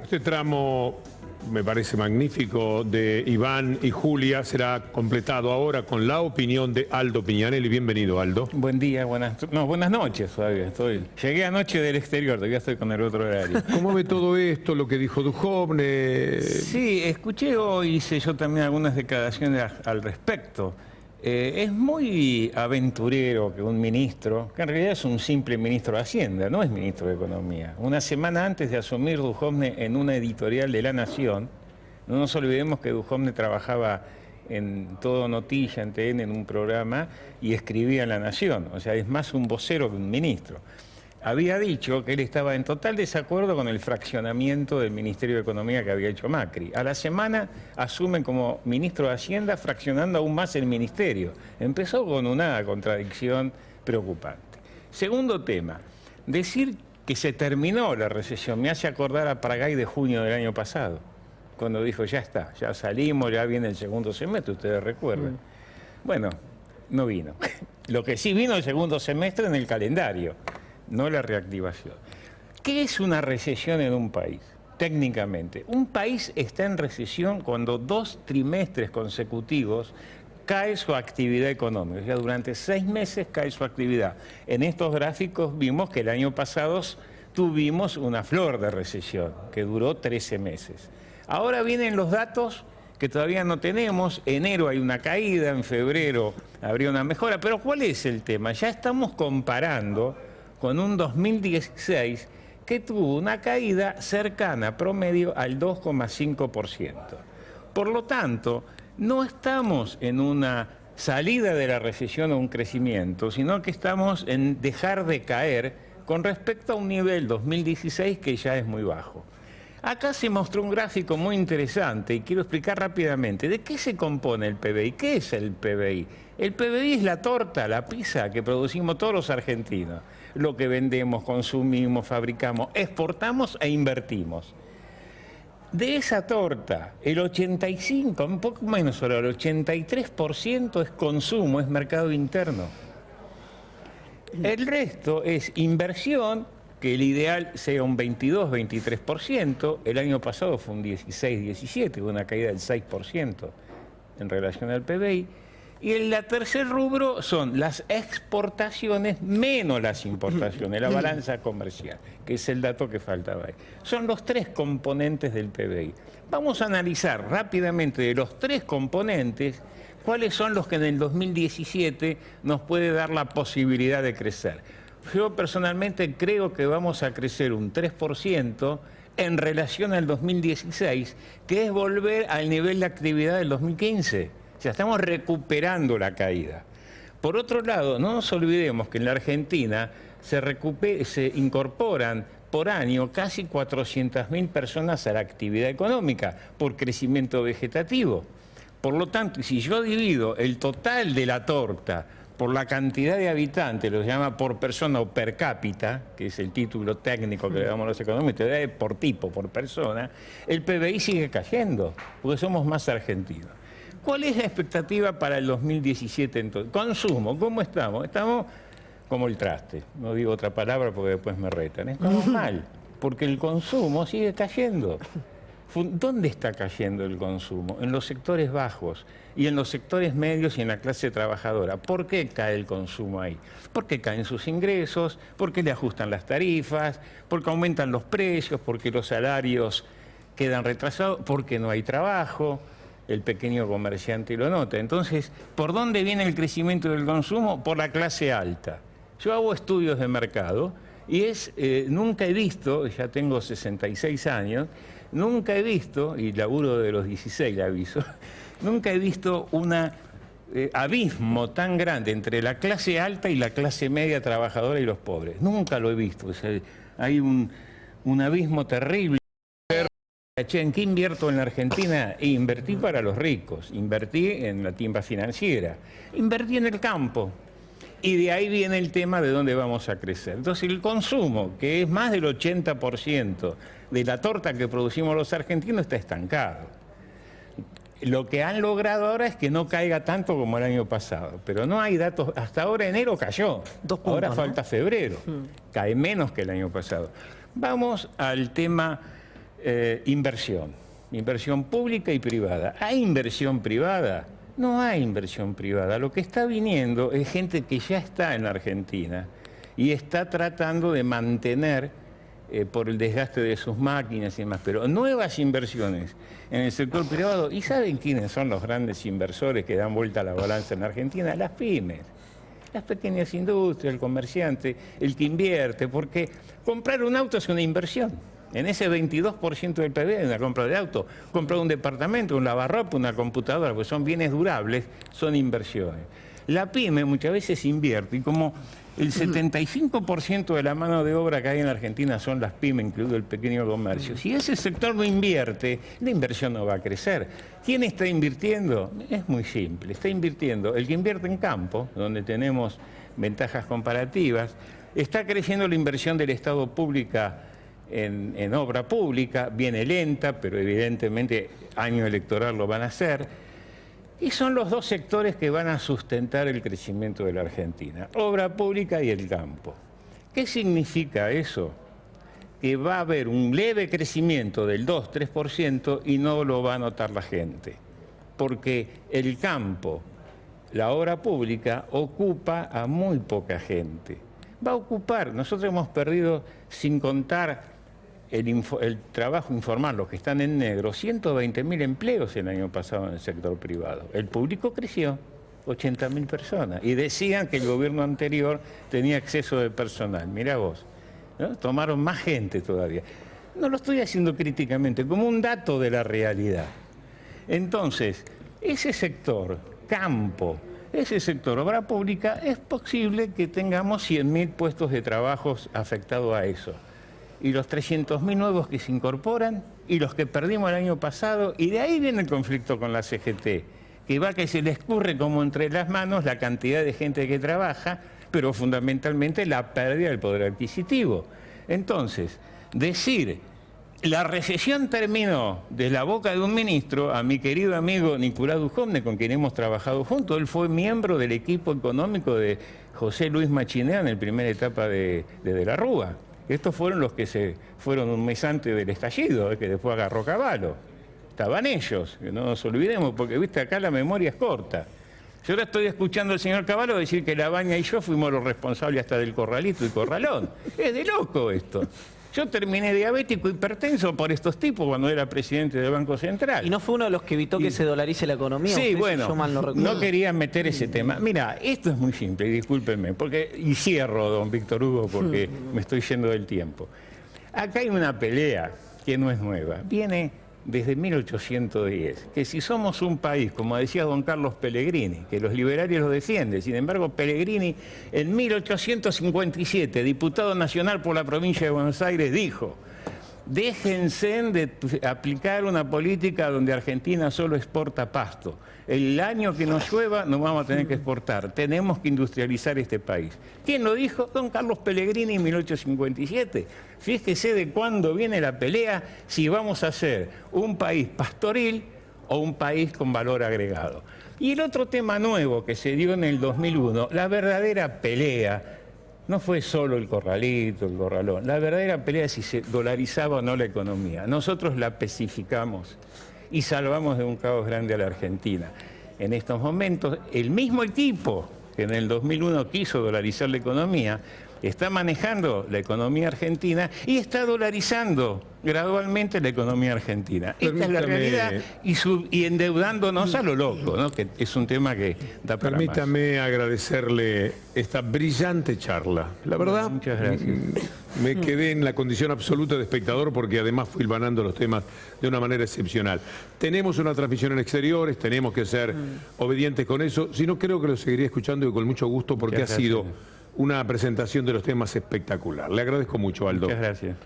Este tramo me parece magnífico de Iván y Julia será completado ahora con la opinión de Aldo Piñanelli. Bienvenido, Aldo. Buen día, buenas noches todavía. Llegué anoche del exterior, todavía estoy con el otro horario. ¿Cómo ve todo esto, lo que dijo Duhovne? Sí, escuché hoy, hice yo también algunas declaraciones al respecto. Es muy aventurero que un ministro, que en realidad es un simple ministro de Hacienda, no es ministro de Economía, una semana antes de asumir Duhovne en una editorial de La Nación, no nos olvidemos que Duhovne trabajaba en Todo Noticias, en TN, en un programa, y escribía en La Nación, o sea, es más un vocero que un ministro. Había dicho que él estaba en total desacuerdo con el fraccionamiento del Ministerio de Economía que había hecho Macri. A la semana asumen como ministro de Hacienda fraccionando aún más el ministerio. Empezó con una contradicción preocupante. Segundo tema, decir que se terminó la recesión me hace acordar a Pagay de junio del año pasado, cuando dijo ya está, ya salimos, ya viene el segundo semestre, ustedes recuerdan. Bueno, no vino. Lo que sí vino el segundo semestre en el calendario, no la reactivación. ¿Qué es una recesión en un país? Técnicamente, un país está en recesión cuando 2 trimestres consecutivos cae su actividad económica. O sea, durante 6 meses cae su actividad. En estos gráficos vimos que el año pasado tuvimos una flor de recesión que duró 13 meses. Ahora vienen los datos que todavía no tenemos. Enero hay una caída, en febrero habría una mejora. Pero ¿cuál es el tema? Ya estamos comparando con un 2016 que tuvo una caída cercana promedio al 2,5%. Por lo tanto, no estamos en una salida de la recesión o un crecimiento, sino que estamos en dejar de caer con respecto a un nivel 2016 que ya es muy bajo. Acá se mostró un gráfico muy interesante y quiero explicar rápidamente de qué se compone el PBI. ¿Qué es el PBI? El PBI es la torta, la pizza que producimos todos los argentinos. Lo que vendemos, consumimos, fabricamos, exportamos e invertimos. De esa torta, el 85, un poco menos ahora, el 83% es consumo, es mercado interno. El resto es inversión, que el ideal sea un 22-23%, el año pasado fue un 16-17%, una caída del 6% en relación al PBI. Y el tercer rubro son las exportaciones menos las importaciones, la balanza comercial, que es el dato que faltaba ahí. Son los 3 componentes del PBI. Vamos a analizar rápidamente de los 3 componentes cuáles son los que en el 2017 nos puede dar la posibilidad de crecer. Yo personalmente creo que vamos a crecer un 3% en relación al 2016, que es volver al nivel de actividad del 2015. O sea, estamos recuperando la caída. Por otro lado, no nos olvidemos que en la Argentina se incorporan por año casi 400.000 personas a la actividad económica por crecimiento vegetativo. Por lo tanto, si yo divido el total de la torta por la cantidad de habitantes, lo llama por persona o per cápita, que es el título técnico que le damos a los economistas, por tipo, por persona, el PBI sigue cayendo, porque somos más argentinos. ¿Cuál es la expectativa para el 2017 entonces? Consumo, ¿cómo estamos? Estamos como el traste, no digo otra palabra porque después me retan. Estamos mal, porque el consumo sigue cayendo. ¿Dónde está cayendo el consumo? En los sectores bajos y en los sectores medios y en la clase trabajadora. ¿Por qué cae el consumo ahí? Porque caen sus ingresos, porque le ajustan las tarifas, porque aumentan los precios, porque los salarios quedan retrasados, porque no hay trabajo. El pequeño comerciante lo nota. Entonces, ¿por dónde viene el crecimiento del consumo? Por la clase alta. Yo hago estudios de mercado y nunca he visto, ya tengo 66 años, nunca he visto, y laburo de los 16, le aviso, nunca he visto un abismo tan grande entre la clase alta y la clase media trabajadora y los pobres. Nunca lo he visto. O sea, hay un abismo terrible. ¿En qué invierto en la Argentina? Invertí para los ricos, invertí en la timba financiera, invertí en el campo. Y de ahí viene el tema de dónde vamos a crecer. Entonces el consumo, que es más del 80% de la torta que producimos los argentinos, está estancado. Lo que han logrado ahora es que no caiga tanto como el año pasado, pero no hay datos. Hasta ahora enero cayó, 2 puntos, ahora ¿no? falta febrero, cae menos que el año pasado. Vamos al tema Inversión pública y privada. ¿Hay inversión privada? No hay inversión privada. Lo que está viniendo es gente que ya está en la Argentina y está tratando de mantener por el desgaste de sus máquinas y demás, pero nuevas inversiones en el sector privado. ¿Y saben quiénes son los grandes inversores que dan vuelta a la balanza en la Argentina? Las pymes, las pequeñas industrias, el comerciante, el que invierte, porque comprar un auto es una inversión. En ese 22% del PIB de una compra de auto, comprar un departamento, un lavarropa, una computadora, pues son bienes durables, son inversiones. La pyme muchas veces invierte y como el 75% de la mano de obra que hay en la Argentina son las pymes, incluido el pequeño comercio. Si ese sector no invierte, la inversión no va a crecer. ¿Quién está invirtiendo? Es muy simple, está invirtiendo el que invierte en campo, donde tenemos ventajas comparativas, está creciendo la inversión del Estado pública en obra pública, viene lenta, pero evidentemente año electoral lo van a hacer. Y son los dos sectores que van a sustentar el crecimiento de la Argentina, obra pública y el campo. ¿Qué significa eso? Que va a haber un leve crecimiento del 2-3% y no lo va a notar la gente, porque el campo, la obra pública, ocupa a muy poca gente. Va a ocupar, nosotros hemos perdido, sin contar el trabajo informal, los que están en negro, 120.000 empleos el año pasado en el sector privado. El público creció, 80.000 personas. Y decían que el gobierno anterior tenía exceso de personal. Mirá vos, ¿no? Tomaron más gente todavía. No lo estoy haciendo críticamente, como un dato de la realidad. Entonces, ese sector, campo, ese sector, obra pública, es posible que tengamos 100.000 puestos de trabajo afectados a eso. Y los 300.000 nuevos que se incorporan y los que perdimos el año pasado, y de ahí viene el conflicto con la CGT, que va que se le escurre como entre las manos la cantidad de gente que trabaja, pero fundamentalmente la pérdida del poder adquisitivo. Entonces, decir, la recesión terminó de la boca de un ministro, a mi querido amigo Nicolás Dujovne, con quien hemos trabajado juntos, él fue miembro del equipo económico de José Luis Machinea en la primera etapa de la Rúa. Estos fueron los que se fueron un mes antes del estallido, que después agarró Cavallo. Estaban ellos, que no nos olvidemos, porque viste, acá la memoria es corta. Yo ahora estoy escuchando al señor Cavallo decir que Labaña y yo fuimos los responsables hasta del Corralito y Corralón. Es de loco esto. Yo terminé diabético hipertenso por estos tipos cuando era presidente del Banco Central. ¿Y no fue uno de los que evitó que se dolarice la economía? Sí, bueno, yo mal no recuerdo. No quería meter ese tema. Mira, esto es muy simple, y discúlpenme, y cierro, don Víctor Hugo, porque me estoy yendo del tiempo. Acá hay una pelea que no es nueva, viene desde 1810, que si somos un país, como decía don Carlos Pellegrini, que los liberales lo defienden, sin embargo Pellegrini en 1857, diputado nacional por la provincia de Buenos Aires, dijo: déjense de aplicar una política donde Argentina solo exporta pasto. El año que nos llueva no vamos a tener que exportar. Tenemos que industrializar este país. ¿Quién lo dijo? Don Carlos Pellegrini en 1857. Fíjese de cuándo viene la pelea si vamos a ser un país pastoril o un país con valor agregado. Y el otro tema nuevo que se dio en el 2001, la verdadera pelea, no fue solo el Corralito, el Corralón. La verdadera pelea es si se dolarizaba o no la economía. Nosotros la pacificamos y salvamos de un caos grande a la Argentina. En estos momentos, el mismo equipo que en el 2001 quiso dolarizar la economía, está manejando la economía argentina y está dolarizando gradualmente la economía argentina. Esta es la realidad, y endeudándonos a lo loco, ¿no? Que es un tema que da para más. Permítame agradecerle esta brillante charla. La verdad, muchas gracias. Me quedé en la condición absoluta de espectador porque además fui hilvanando los temas de una manera excepcional. Tenemos una transmisión en exteriores, tenemos que ser obedientes con eso. Si no, creo que lo seguiría escuchando y con mucho gusto porque ha sido una presentación de los temas espectacular. Le agradezco mucho, Aldo. Muchas gracias.